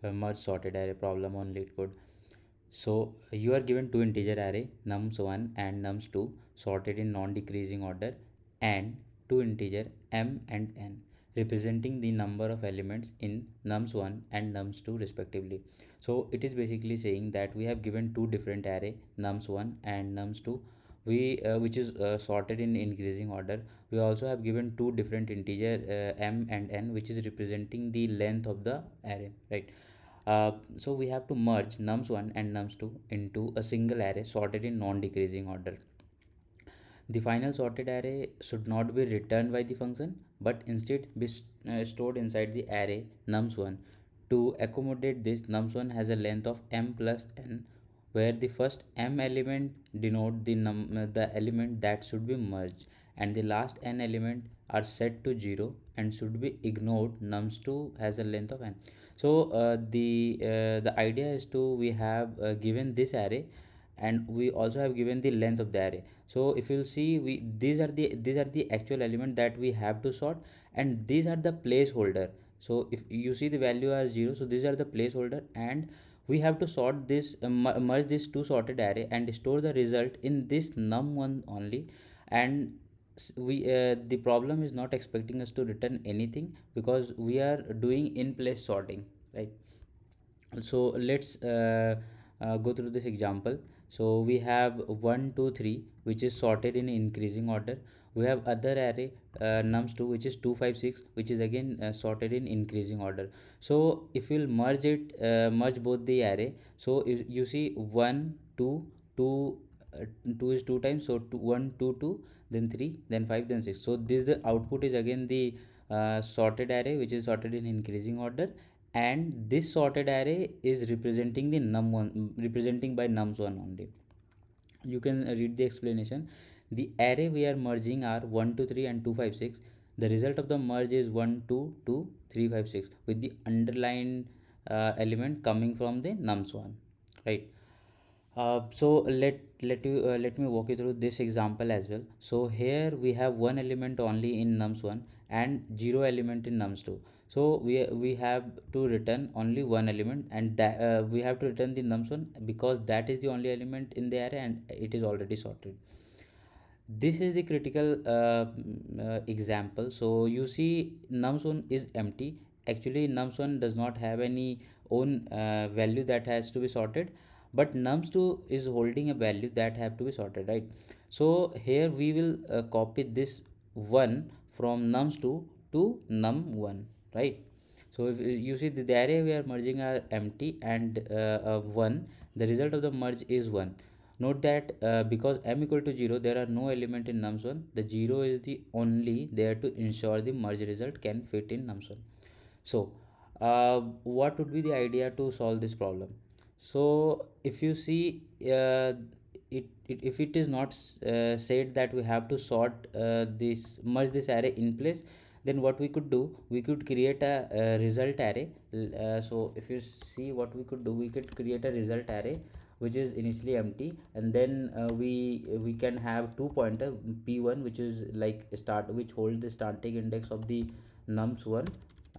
merge sorted array problem on Leetcode. So you are given two integer array nums1 and nums2 sorted in non-decreasing order, and two integer m and n representing the number of elements in nums1 and nums2 respectively. So it is basically saying that we have given two different array nums1 and nums2, we which is sorted in increasing order. We also have given two different integer m and n, which is representing the length of the array, right? So we have to merge nums1 and nums2 into a single array sorted in non-decreasing order. The final sorted array should not be returned by the function, but instead be stored inside the array nums1. To accommodate this, nums1 has a length of m plus n, where the first m element denote the element that should be merged, and the last n element are set to 0 and should be ignored. Nums2 has a length of n. So the idea is to we have given this array, and we also have given the length of the array. So if you'll see, we these are the actual element that we have to sort, and these are the placeholder. So if you see the value are 0, so these are the placeholder, and we have to sort this merge this two sorted array and store the result in this num1 only. And we the problem is not expecting us to return anything because we are doing in place sorting, right? So let's go through this example. So we have 1 2 3, which is sorted in increasing order. We have other array nums2, which is 2 5 6, which is again sorted in increasing order. So if we'll merge both the array, so if you see 1 2 2, 2 is 2 times, so 2 1 2 2, then 3, then 5, then 6. So this the output is again the sorted array, which is sorted in increasing order, and this sorted array is representing the num1, representing by nums1 only. You can read the explanation. The array we are merging are 1 2 3 and 2 5 6. The result of the merge is 1 2 2 3 5 6, with the underlined element coming from the nums1, right? So let me walk you through this example as well. So here we have one element only in nums1 and zero element in nums2. So we have to return only one element, and that we have to return the nums1 because that is the only element in the array and it is already sorted. This is the critical example. So you see nums1 is empty. Actually nums1 does not have any own value that has to be sorted, but nums2 is holding a value that have to be sorted, right? So here we will copy this 1 from nums2 to num1, right? So if you see the array we are merging are empty and 1, the result of the merge is 1. Note that because m equal to 0, there are no element in nums1. The 0 is the only there to ensure the merge result can fit in nums1. So what would be the idea to solve this problem? So if you see if it is not said that we have to sort this merge this array in place, then what we could do, we could create a result array. So if you see what we could do, we could create a result array which is initially empty, and then we can have two pointer p1, which is like start, which holds the starting index of the nums1,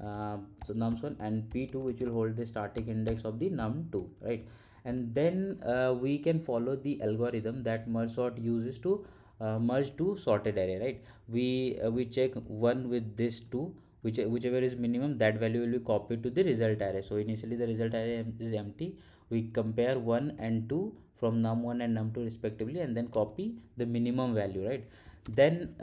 so nums1, and p2, which will hold the starting index of the num2, right? And then we can follow the algorithm that merge sort uses to merge two sorted array, right? We check one with this two, whichever is minimum, that value will be copied to the result array. So initially the result array is empty. We compare 1 and 2 from num1 and num2 respectively, and then copy the minimum value, right? Then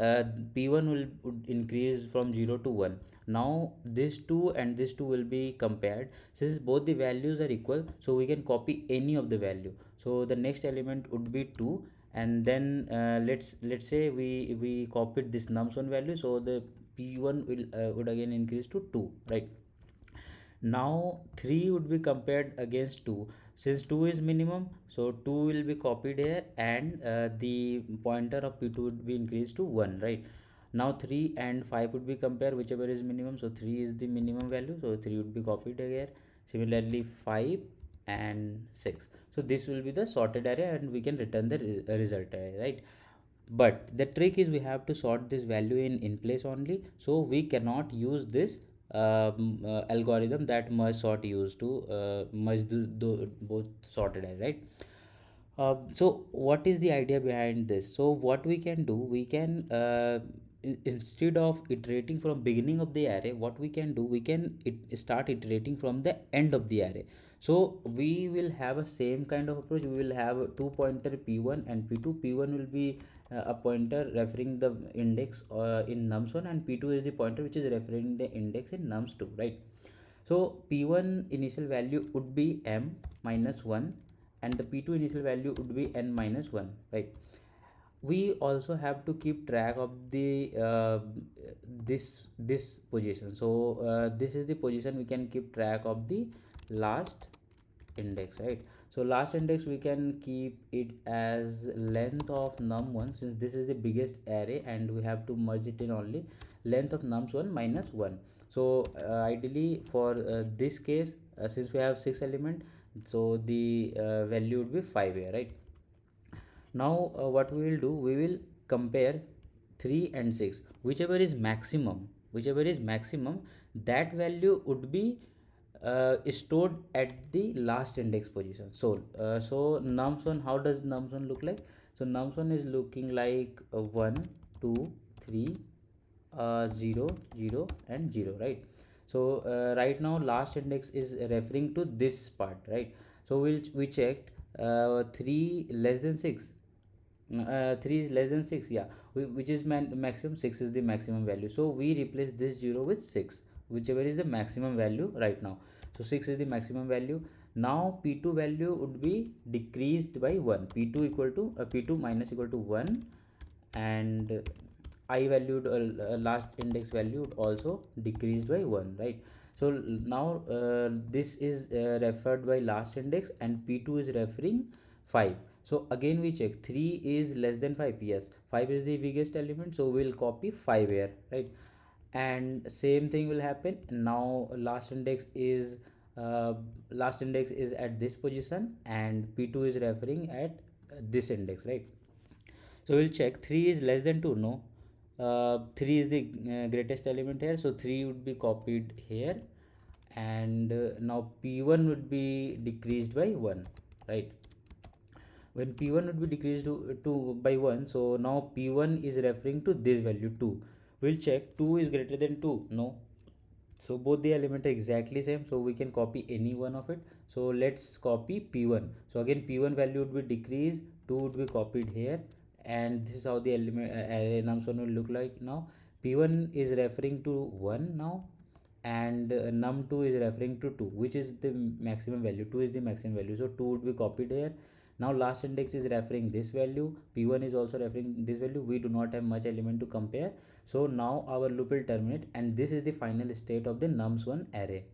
p1 would increase from 0 to 1. Now this 2 and this 2 will be compared. Since both the values are equal, so we can copy any of the value. So the next element would be 2, and then let's say we copied this nums1 value, so the p1 would again increase to 2, right? Now 3 would be compared against 2. Since 2 is minimum, so 2 will be copied here, and the pointer of p2 would be increased to 1, right? Now 3 and 5 would be compared, whichever is minimum, so 3 is the minimum value, so 3 would be copied here. Similarly 5 and 6. So this will be the sorted array, and we can return the result array, right? But the trick is we have to sort this value in place only, so we cannot use this algorithm that merge sort used to merge the both sorted array, right? So what is the idea behind this? So what we can do, we can instead of iterating from beginning of the array, what we can do, we can start iterating from the end of the array. So we will have a same kind of approach. We will have two pointer p1 and p2. P1 will be a pointer referring the index in nums1, and p2 is the pointer which is referring the index in nums2, right? So p1 initial value would be m minus 1, and the p2 initial value would be n minus 1, right? We also have to keep track of the this position. So this is the position we can keep track of the last index, right? So last index we can keep it as length of num1, since this is the biggest array and we have to merge it in only length of nums1 minus 1. So ideally for this case, since we have 6 element, so the value would be 5 here, right? Now what we will do, we will compare 3 and 6, whichever is maximum, that value would be stored at the last index position. So so nums1, how does nums1 look like? So nums1 is looking like 1 2 3 0 0 and 0, right? So right now last index is referring to this part, right? So we checked 3 less than 6. 3 is less than 6, yeah. Which is maximum? 6 is the maximum value, so we replace this 0 with 6, whichever is the maximum value right now. So 6 is the maximum value. Now p2 value would be decreased by 1. P2 equal to p2 minus equal to 1, and I valued last index value would also decreased by 1, right? So now this is referred by last index, and p2 is referring 5. So again we check 3 is less than 5. Yes, 5 is the biggest element, so we'll copy 5 here, right? And same thing will happen now. Last index is at this position, and p2 is referring at this index, right? So we'll check 3 is less than 2. No, 3 is the greatest element here, so 3 would be copied here, and now p1 would be decreased by 1, right? When p1 would be decreased to by 1, so now p1 is referring to this value 2. We'll check 2 is greater than 2. No, so both the element are exactly same, so we can copy any one of it. So let's copy p1. So again p1 value would be decreased, 2 would be copied here, and this is how the element array nums1 will look like. Now p1 is referring to 1 now, and num2 is referring to 2, which is the maximum value. 2 is the maximum value, so 2 would be copied here. Now last index is referring this value, p1 is also referring this value. We do not have much element to compare, so now our loop will terminate, and this is the final state of the nums1 array.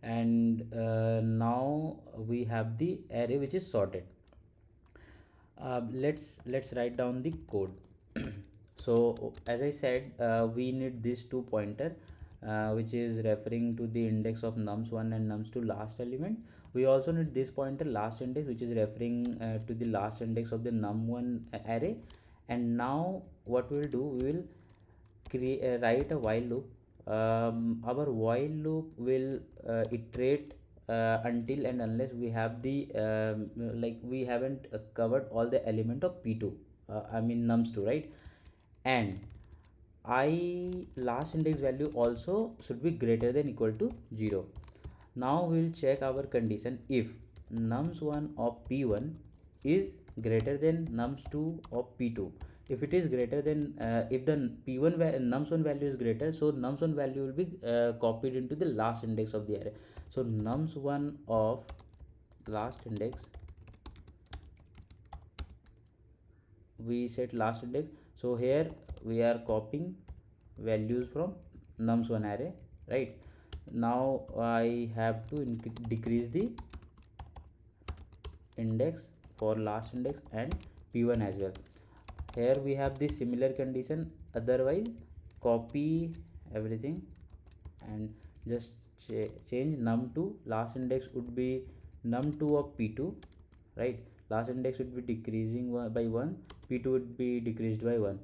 And now we have the array which is sorted. Let's write down the code. So as I said, we need this two pointer which is referring to the index of nums1 and nums2 last element. We also need this pointer last index, which is referring to the last index of the num1 array. And now what we will do, we will create write a while loop. Our while loop will iterate until and unless we have the like we haven't covered all the element of p2, I mean nums2, right? And I last index value also should be greater than equal to 0. Now we will check our condition. If nums1 of p1 is greater than nums2 of p2, if it is greater than if the p1 nums1 value is greater, so nums1 value will be copied into the last index of the array. So nums1 of last index, we set last index. So here we are copying values from nums1 array, right? Now I have to decrease the index for last index and p1 as well. Here we have the similar condition, otherwise copy everything and just change num2. Last index would be num2 of p2, right? Last index would be decreasing by 1, p2 would be decreased by 1.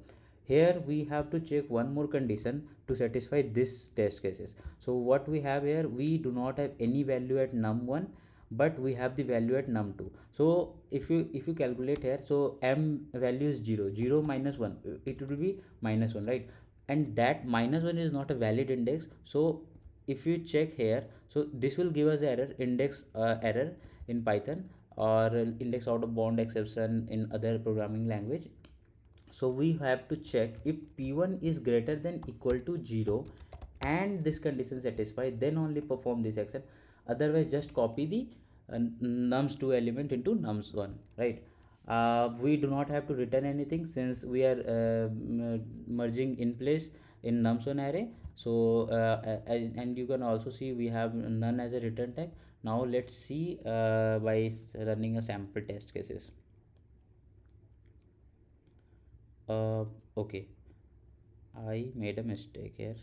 here we have to check one more condition to satisfy this test cases. So what we have here, we do not have any value at num1, but we have the value at num2. So if you calculate here, so m value is 0, 0 minus 1, it will be minus 1, right? And that minus 1 is not a valid index. So if you check here, so this will give us error, index error in Python, or index out of bound exception in other programming language. So we have to check if p1 is greater than equal to 0 and this condition satisfied, then only perform this action. Otherwise just copy the nums2 element into nums1, right? We do not have to return anything since we are merging in place in nums1 array. So and you can also see we have none as a return type. Now let's see by running a sample test cases. uh, okay, I made a mistake here.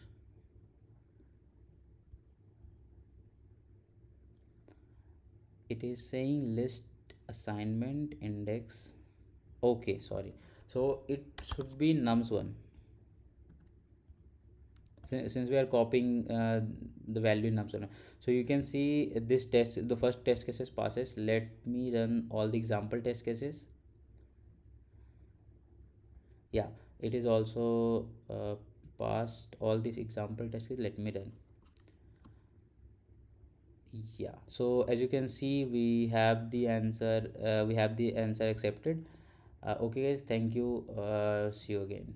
It is saying list assignment index. Okay, sorry. So it should be nums1. Since we are copying the value in nums1. So you can see this test, the first test cases passes. Let me run all the example test cases. Yeah, it is also passed all these example test cases. Let me run. Yeah, so as you can see, we have the answer accepted. Okay guys, thank you. See you again.